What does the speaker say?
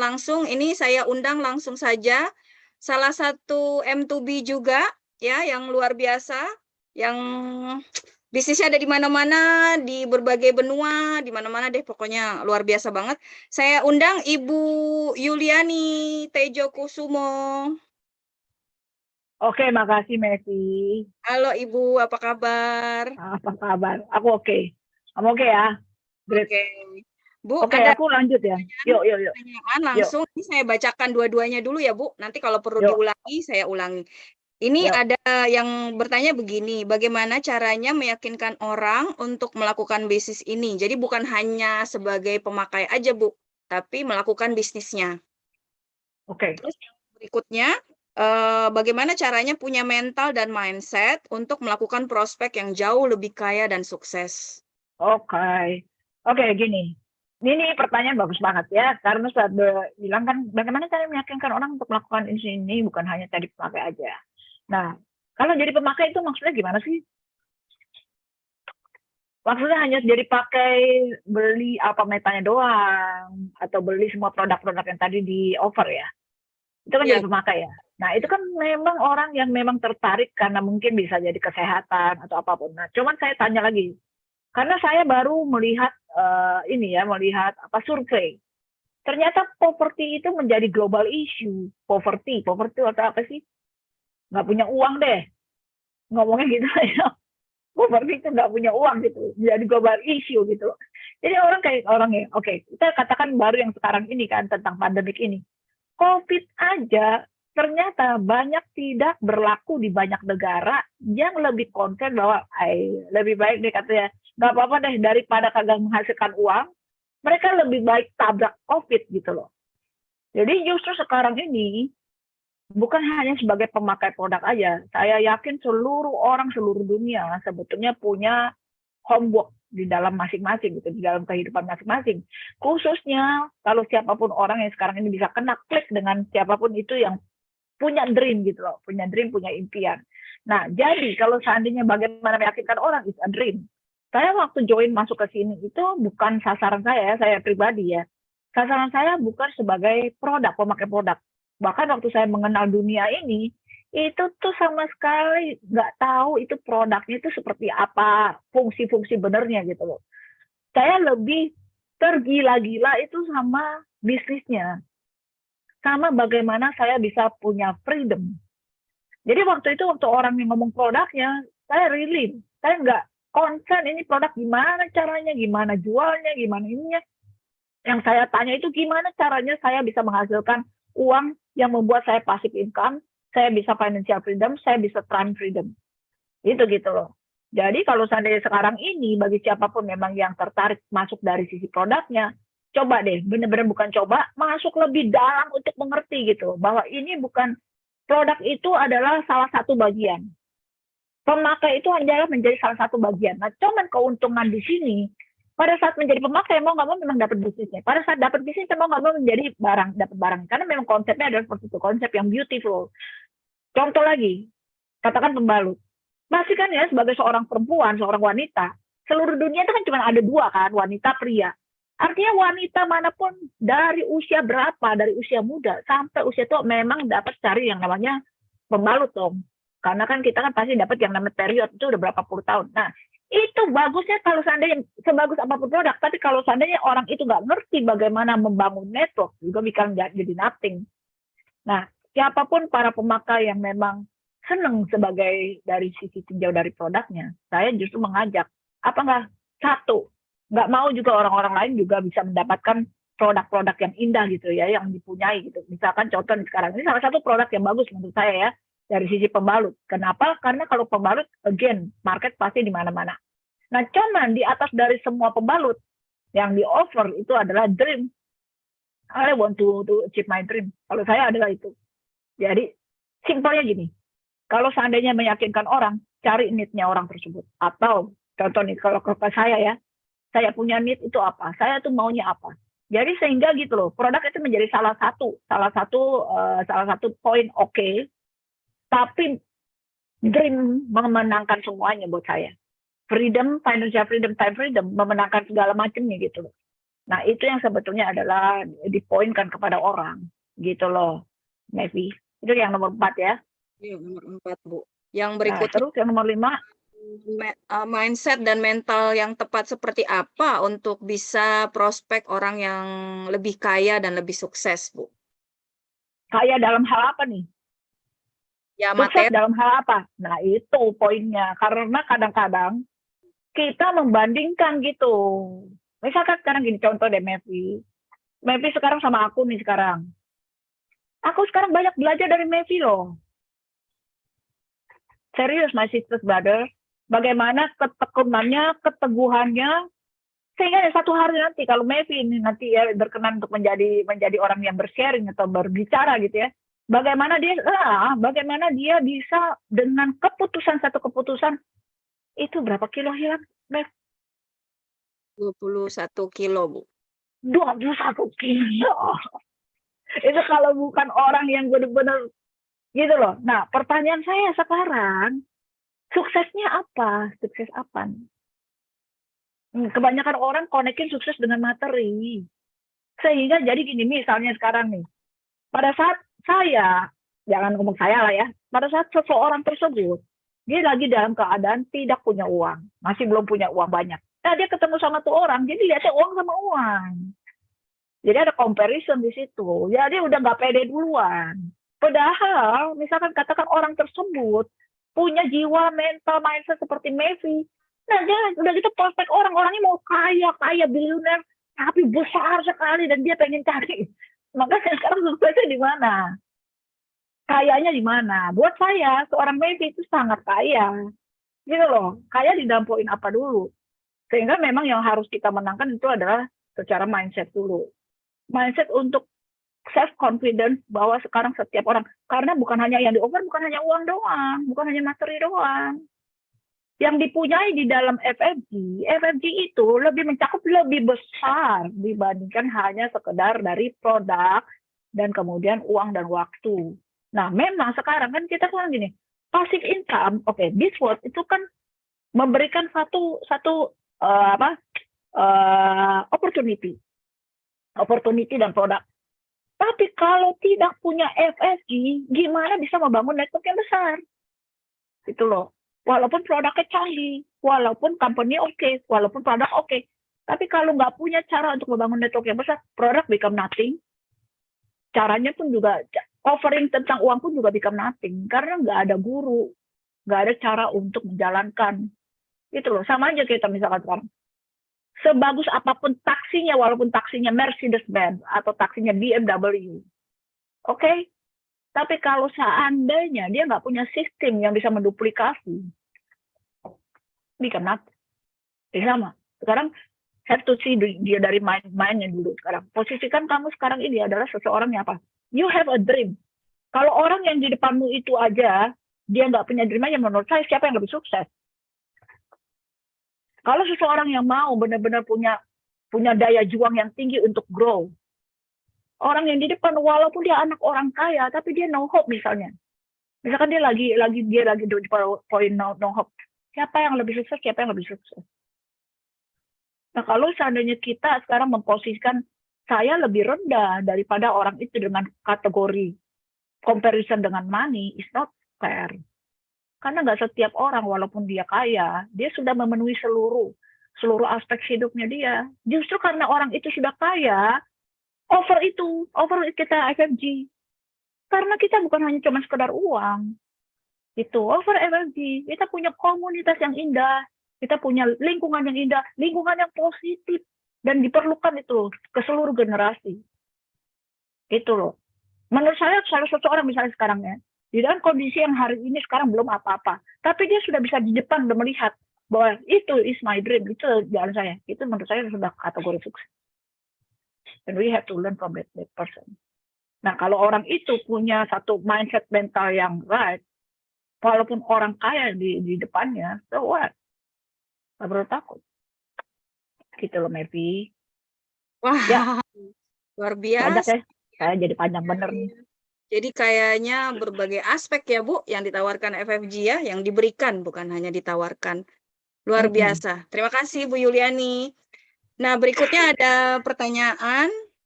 langsung, ini saya undang langsung saja salah satu M2B juga ya yang luar biasa, yang bisnisnya ada di mana-mana, di berbagai benua, di mana-mana deh pokoknya luar biasa banget. Saya undang Ibu Yuliani Tejo Kusumo. Oke, makasih Messi. Halo Ibu, apa kabar? Apa kabar? Aku oke. Kamu oke ya? Great. Oke. Bu, Oke, ada aku lanjut ya. Yuk. pertanyaan Yuk, langsung. Ini saya bacakan dua-duanya dulu ya, Bu. Nanti kalau perlu yuk, diulangi, saya ulangi. Ini yuk. ada yang bertanya begini, bagaimana caranya meyakinkan orang untuk melakukan bisnis ini? Jadi bukan hanya sebagai pemakai aja, Bu, tapi melakukan bisnisnya. Oke. Terus yang berikutnya, bagaimana caranya punya mental dan mindset untuk melakukan prospek yang jauh lebih kaya dan sukses? Oke, gini. Ini pertanyaan bagus banget ya, karena saat bilang kan bagaimana cara meyakinkan orang untuk melakukan ini bukan hanya jadi pemakai aja. Nah, kalau jadi pemakai itu maksudnya gimana sih? Maksudnya hanya jadi pakai beli apa metanya doang, atau beli semua produk-produk yang tadi di offer ya. Itu kan Ya, jadi pemakai ya. Nah, itu kan memang orang yang memang tertarik karena mungkin bisa jadi kesehatan atau apapun. Nah, cuman saya tanya lagi, karena saya baru melihat melihat apa survei. Ternyata poverty itu menjadi global issue. Poverty atau apa sih? Nggak punya uang deh. Ngomongnya gitu ya. Poverty itu nggak punya uang gitu. Jadi global issue gitu loh. Jadi orang ya, oke, kita katakan baru yang sekarang ini kan tentang pandemik ini. COVID aja ternyata banyak tidak berlaku di banyak negara yang lebih konsen bahwa lebih baik deh katanya nggak apa-apa deh daripada kagak menghasilkan uang, mereka lebih baik tabrak COVID gitu loh. Jadi justru sekarang ini bukan hanya sebagai pemakai produk aja, saya yakin seluruh orang seluruh dunia sebetulnya punya homework di dalam masing-masing gitu, di dalam kehidupan masing-masing. Khususnya kalau siapapun orang yang sekarang ini bisa kena klik dengan siapapun itu yang punya dream gitu loh, punya dream, punya impian. Nah, jadi kalau seandainya bagaimana meyakinkan orang is a dream. Saya waktu join masuk ke sini itu bukan sasaran saya pribadi ya. Sasaran saya bukan sebagai produk, pemakai produk. Bahkan waktu saya mengenal dunia ini, itu tuh sama sekali nggak tahu itu produknya itu seperti apa, fungsi-fungsi benernya gitu loh. Saya lebih tergila-gila itu sama bisnisnya, sama bagaimana saya bisa punya freedom. Jadi waktu itu waktu orang yang ngomong produknya, saya nggak konsen ini produk gimana caranya, gimana jualnya, gimana ininya. Yang saya tanya itu gimana caranya saya bisa menghasilkan uang yang membuat saya passive income, saya bisa financial freedom, saya bisa time freedom. Itu gitu loh. Jadi kalau seandainya sekarang ini bagi siapapun memang yang tertarik masuk dari sisi produknya, coba deh, benar-benar bukan coba, masuk lebih dalam untuk mengerti gitu, bahwa ini bukan produk itu adalah salah satu bagian. Pemakai itu adalah menjadi salah satu bagian. Nah, cuman keuntungan di sini, pada saat menjadi pemakai, mau nggak mau memang dapat bisnisnya. Pada saat dapat bisnisnya, mau nggak mau menjadi dapat barang. Karena memang konsepnya adalah seperti itu, konsep yang beautiful. Contoh lagi, katakan pembalut. Masih kan ya, sebagai seorang perempuan, seorang wanita, seluruh dunia itu kan cuma ada dua kan, wanita, pria. Artinya wanita manapun dari usia berapa, dari usia muda sampai usia tua memang dapat cari yang namanya pembalut dong. Karena kan kita kan pasti dapat yang namanya period itu udah berapa puluh tahun. Nah, itu bagusnya kalau seandainya sebagus apapun produk, tapi kalau seandainya orang itu nggak ngerti bagaimana membangun network, juga bisa jadi nothing. Nah, siapapun para pemakai yang memang senang sebagai dari sisi tinjau dari produknya, saya justru mengajak, apa nggak satu, nggak mau juga orang-orang lain juga bisa mendapatkan produk-produk yang indah gitu ya, yang dipunyai gitu. Misalkan contoh sekarang ini salah satu produk yang bagus menurut saya ya, dari sisi pembalut. Kenapa? Karena kalau pembalut, again, market pasti di mana-mana. Nah, cuman di atas dari semua pembalut, yang di offer itu adalah dream. I want to achieve my dream. Kalau saya adalah itu. Jadi, simpelnya gini, kalau seandainya meyakinkan orang, cari need-nya orang tersebut. Atau, contoh nih, kalau ke saya ya, saya punya need itu apa? Saya tuh maunya apa? Jadi sehingga gitu loh, produk itu menjadi salah satu poin oke, tapi dream memenangkan semuanya buat saya. Freedom, financial freedom, time freedom, memenangkan segala macamnya gitu loh. Nah, itu yang sebetulnya adalah dipoinkan kepada orang, gitu loh, Mevi. Itu yang nomor 4 ya. Iya, nomor 4, Bu. Yang Nah, berikutnya, terus yang nomor 5, mindset dan mental yang tepat seperti apa untuk bisa prospek orang yang lebih kaya dan lebih sukses, Bu? kaya dalam hal apa nih? Ya, Sukses materi. dalam hal apa? Nah, itu poinnya. Karena kadang-kadang kita membandingkan gitu. Misalkan sekarang gini, contoh deh Mevi. Mevi sekarang sama aku nih sekarang. Aku sekarang banyak belajar dari Mevi loh. Serius, my sister's brother. Bagaimana ketekunannya, keteguhannya, sehingga satu hari nanti kalau Mevi ini nanti ya berkenan untuk menjadi orang yang bersharing atau berbicara gitu ya, bagaimana dia bisa dengan satu keputusan itu berapa kilo hilang, Mev? 21 kilo, Bu. 21 kilo. Itu kalau bukan orang yang benar-benar gitu loh. Nah, pertanyaan saya sekarang, suksesnya apa? Sukses apa? Kebanyakan orang konekin sukses dengan materi. Sehingga jadi gini, misalnya sekarang nih, pada saat saya, jangan ngomong saya lah ya, pada saat seseorang tersebut, dia lagi dalam keadaan tidak punya uang, masih belum punya uang banyak. Nah, dia ketemu sama tuh orang, jadi lihatnya uang sama uang. Jadi ada comparison di situ. Ya, dia udah nggak pede duluan. Padahal, misalkan katakan orang tersebut punya jiwa mental mindset seperti Mevi. Nah, dia udah gitu prospek orangnya mau kaya biliuner, tapi besar sekali dan dia pengen cari. Makanya sekarang suksesnya di mana? Kayanya di mana? Buat saya, seorang Mevi itu sangat kaya. Gitu loh. Kaya di dalam poin apa dulu? Sehingga memang yang harus kita menangkan itu adalah secara mindset dulu. Mindset untuk self confidence bahwa sekarang setiap orang, karena bukan hanya yang di offer, bukan hanya uang doang, bukan hanya materi doang. Yang dipunyai di dalam FFG itu lebih mencakup lebih besar dibandingkan hanya sekedar dari produk dan kemudian uang dan waktu. Nah, memang sekarang kan kita kan gini, passive income, oke, this world itu kan memberikan satu opportunity dan produk. Tapi kalau tidak punya FSG, gimana bisa membangun network yang besar? Itu loh. Walaupun produknya canggih, walaupun company oke, walaupun produk oke. Tapi kalau nggak punya cara untuk membangun network yang besar, produk become nothing. Caranya pun juga, offering tentang uang pun juga become nothing. Karena nggak ada guru, nggak ada cara untuk menjalankan. Itu loh, sama aja kita misalkan sekarang. Sebagus apapun taksinya, walaupun taksinya Mercedes-Benz atau taksinya BMW. Oke? Tapi kalau seandainya dia nggak punya sistem yang bisa menduplikasi, become nothing. Sama. Sekarang, have to see dia dari mainnya dulu sekarang. Posisikan kamu sekarang ini adalah seseorang yang apa? You have a dream. Kalau orang yang di depanmu itu aja, dia nggak punya dream aja, menurut saya siapa yang lebih sukses? Kalau seseorang yang mau benar-benar punya daya juang yang tinggi untuk grow, orang yang di depan walaupun dia anak orang kaya, tapi dia no hope misalnya. Misalkan dia lagi di poin no hope. Siapa yang lebih sukses? Siapa yang lebih sukses? Nah, kalau seandainya kita sekarang memposisikan saya lebih rendah daripada orang itu dengan kategori comparison dengan money, is not fair. Karena nggak setiap orang, walaupun dia kaya, dia sudah memenuhi seluruh aspek hidupnya dia. Justru karena orang itu sudah kaya, offer kita FFG. Karena kita bukan hanya cuma sekedar uang. Itu offer FFG. Kita punya komunitas yang indah, kita punya lingkungan yang indah, lingkungan yang positif, dan diperlukan itu ke seluruh generasi. Itu loh. Menurut saya, salah satu orang misalnya sekarang ya, di dalam kondisi yang hari ini sekarang belum apa-apa, tapi dia sudah bisa di depan udah melihat bahwa itu is my dream, itu jalan saya. Itu menurut saya sudah kategori sukses. And we have to learn from that person. Nah, kalau orang itu punya satu mindset mental yang right, walaupun orang kaya di depannya, so what? Nggak perlu takut. Gitu loh, Mevi. Wah, Ya, luar banyak biasa. ya. Saya jadi panjang bener nih. Jadi kayaknya berbagai aspek ya, Bu, yang ditawarkan FFG ya, yang diberikan, bukan hanya ditawarkan. Luar biasa. Terima kasih, Bu Yuliani. Nah, berikutnya ada pertanyaan